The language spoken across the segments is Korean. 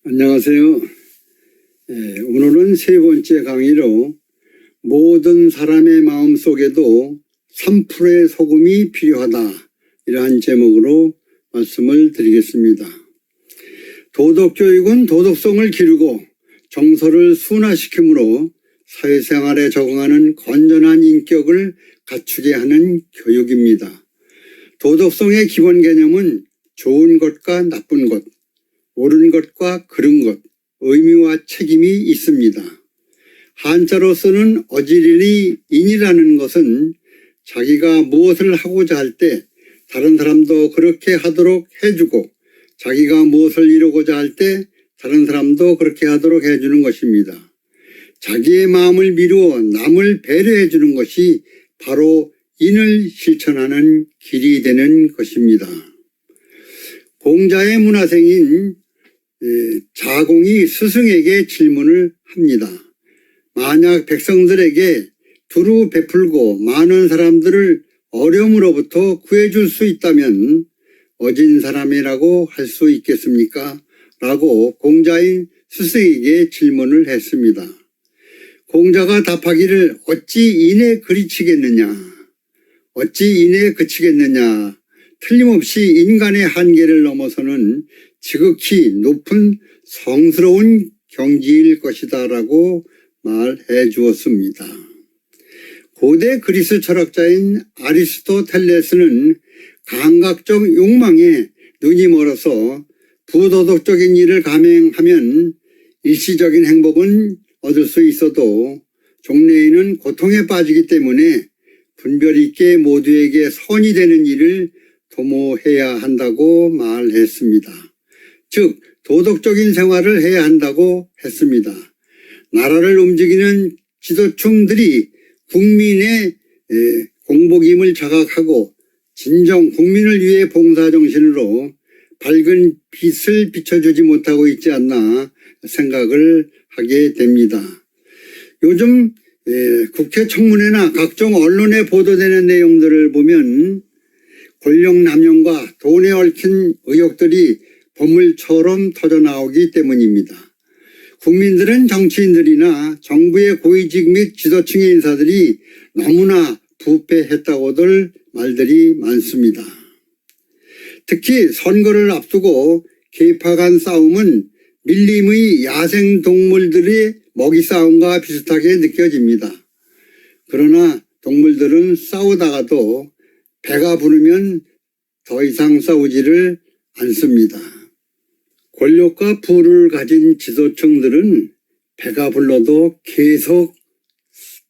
안녕하세요. 오늘은 세 번째 강의로 모든 사람의 마음속에도 3%의 소금이 필요하다, 이러한 제목으로 말씀을 드리겠습니다. 도덕교육은 도덕성을 기르고 정서를 순화시키므로 사회생활에 적응하는 건전한 인격을 갖추게 하는 교육입니다. 도덕성의 기본 개념은 좋은 것과 나쁜 것, 옳은 것과 그른 것, 의미와 책임이 있습니다. 한자로서는 어지리니 인이라는 것은 자기가 무엇을 하고자 할 때 다른 사람도 그렇게 하도록 해주고, 자기가 무엇을 이루고자 할 때 다른 사람도 그렇게 하도록 해주는 것입니다. 자기의 마음을 미루어 남을 배려해 주는 것이 바로 인을 실천하는 길이 되는 것입니다. 공자의 문화생인 자공이 스승에게 질문을 합니다. 만약 백성들에게 두루 베풀고 많은 사람들을 어려움으로부터 구해줄 수 있다면 어진 사람이라고 할 수 있겠습니까? 라고 공자인 스승에게 질문을 했습니다. 공자가 답하기를 어찌 인에 그치겠느냐, 어찌 인에 그치겠느냐, 틀림없이 인간의 한계를 넘어서는 지극히 높은 성스러운 경지일 것이다 라고 말해 주었습니다. 고대 그리스 철학자인 아리스토텔레스는 감각적 욕망에 눈이 멀어서 부도덕적인 일을 감행하면 일시적인 행복은 얻을 수 있어도 종래에는 고통에 빠지기 때문에 분별 있게 모두에게 선이 되는 일을 도모해야 한다고 말했습니다. 즉 도덕적인 생활을 해야 한다고 했습니다. 나라를 움직이는 지도층들이 국민의 공복임을 자각하고 진정 국민을 위해 봉사정신으로 밝은 빛을 비춰주지 못하고 있지 않나 생각을 하게 됩니다. 요즘 국회 청문회나 각종 언론에 보도되는 내용들을 보면 권력남용과 돈에 얽힌 의혹들이 보물처럼 터져나오기 때문입니다. 국민들은 정치인들이나 정부의 고위직 및 지도층의 인사들이 너무나 부패했다고들 말들이 많습니다. 특히 선거를 앞두고 계파 간 싸움은 밀림의 야생동물들의 먹이 싸움과 비슷하게 느껴집니다. 그러나 동물들은 싸우다가도 배가 부르면 더 이상 싸우지를 않습니다. 권력과 부를 가진 지도층들은 배가 불러도 계속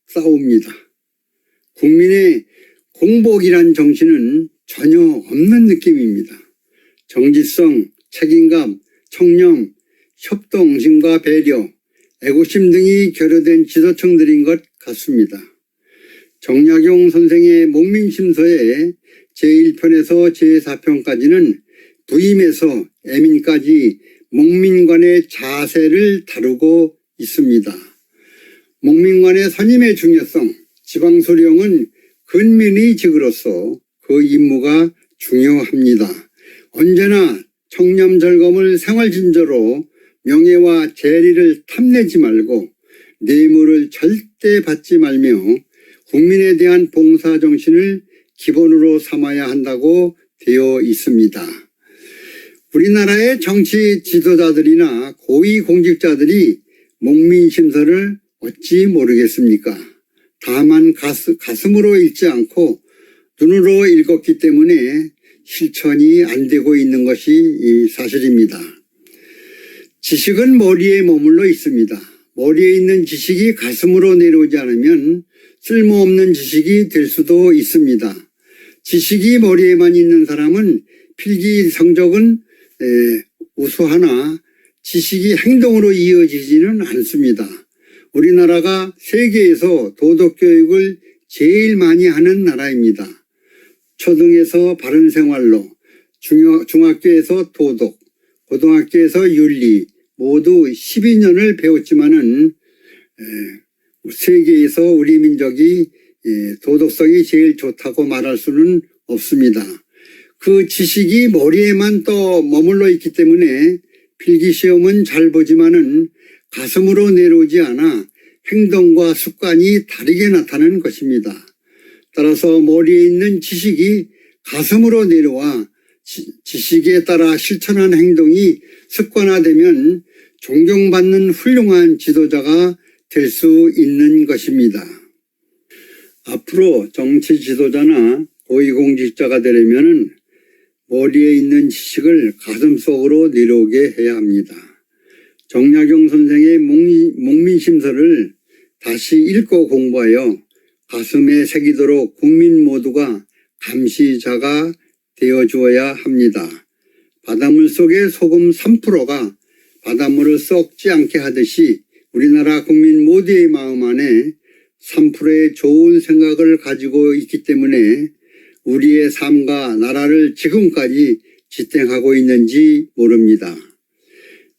싸웁니다. 국민의 공복이란 정신은 전혀 없는 느낌입니다. 정직성, 책임감, 청렴, 협동심과 배려, 애국심 등이 결여된 지도층들인 것 같습니다. 정약용 선생의 목민심서의 제1편에서 제4편까지는 부임에서 애민까지 목민관의 자세를 다루고 있습니다. 목민관의 선임의 중요성, 지방소령은 근민의 직으로서 그 임무가 중요합니다. 언제나 청렴절검을 생활진저로 명예와 재리를 탐내지 말고 뇌물을 절대 받지 말며 국민에 대한 봉사정신을 기본으로 삼아야 한다고 되어 있습니다. 우리나라의 정치 지도자들이나 고위공직자들이 목민심서를 어찌 모르겠습니까? 다만 가슴으로 읽지 않고 눈으로 읽었기 때문에 실천이 안 되고 있는 것이 사실입니다. 지식은 머리에 머물러 있습니다. 머리에 있는 지식이 가슴으로 내려오지 않으면 쓸모없는 지식이 될 수도 있습니다. 지식이 머리에만 있는 사람은 필기 성적은 우수하나 지식이 행동으로 이어지지는 않습니다. 우리나라가 세계에서 도덕교육을 제일 많이 하는 나라입니다. 초등에서 바른 생활로, 중학교에서 도덕, 고등학교에서 윤리 모두 12년을 배웠지만은 세계에서 우리 민족이 도덕성이 제일 좋다고 말할 수는 없습니다. 그 지식이 머리에만 또 머물러 있기 때문에 필기시험은 잘 보지만은 가슴으로 내려오지 않아 행동과 습관이 다르게 나타나는 것입니다. 따라서 머리에 있는 지식이 가슴으로 내려와 지식에 따라 실천한 행동이 습관화되면 존경받는 훌륭한 지도자가 될 수 있는 것입니다. 앞으로 정치 지도자나 고위공직자가 되려면 머리에 있는 지식을 가슴속으로 내려오게 해야 합니다. 정약용 선생의 목민심서를 다시 읽고 공부하여 가슴에 새기도록 국민 모두가 감시자가 되어주어야 합니다. 바닷물 속의 소금 3%가 바닷물을 썩지 않게 하듯이 우리나라 국민 모두의 마음 안에 3%의 좋은 생각을 가지고 있기 때문에 우리의 삶과 나라를 지금까지 지탱하고 있는지 모릅니다.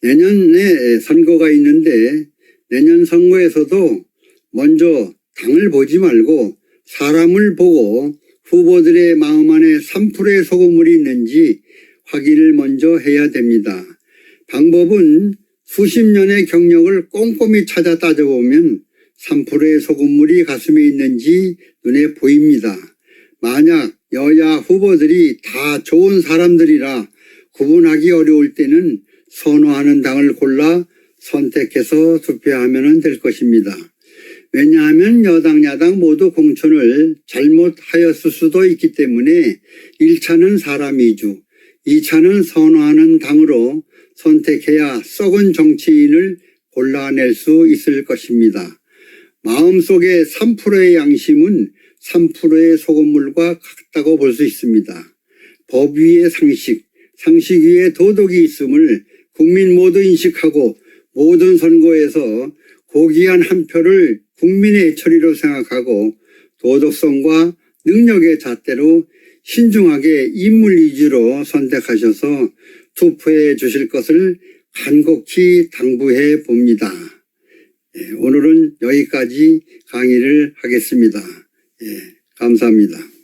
내년에 선거가 있는데 내년 선거에서도 먼저 당을 보지 말고 사람을 보고 후보들의 마음 안에 3%의 소금물이 있는지 확인을 먼저 해야 됩니다. 방법은 수십 년의 경력을 꼼꼼히 찾아 따져보면 3%의 소금물이 가슴에 있는지 눈에 보입니다. 만약 여야 후보들이 다 좋은 사람들이라 구분하기 어려울 때는 선호하는 당을 골라 선택해서 투표하면 될 것입니다. 왜냐하면 여당 야당 모두 공천을 잘못하였을 수도 있기 때문에 1차는 사람 위주, 2차는 선호하는 당으로 선택해야 썩은 정치인을 골라낼 수 있을 것입니다. 마음속에 3%의 양심은 3%의 소금물과 같다고 볼 수 있습니다. 법 위에 상식, 상식 위에 도덕이 있음을 국민 모두 인식하고 모든 선거에서 고귀한 한 표를 국민의 처리로 생각하고 도덕성과 능력의 잣대로 신중하게 인물 위주로 선택하셔서 투표해 주실 것을 간곡히 당부해 봅니다. 오늘은 여기까지 강의를 하겠습니다. 감사합니다.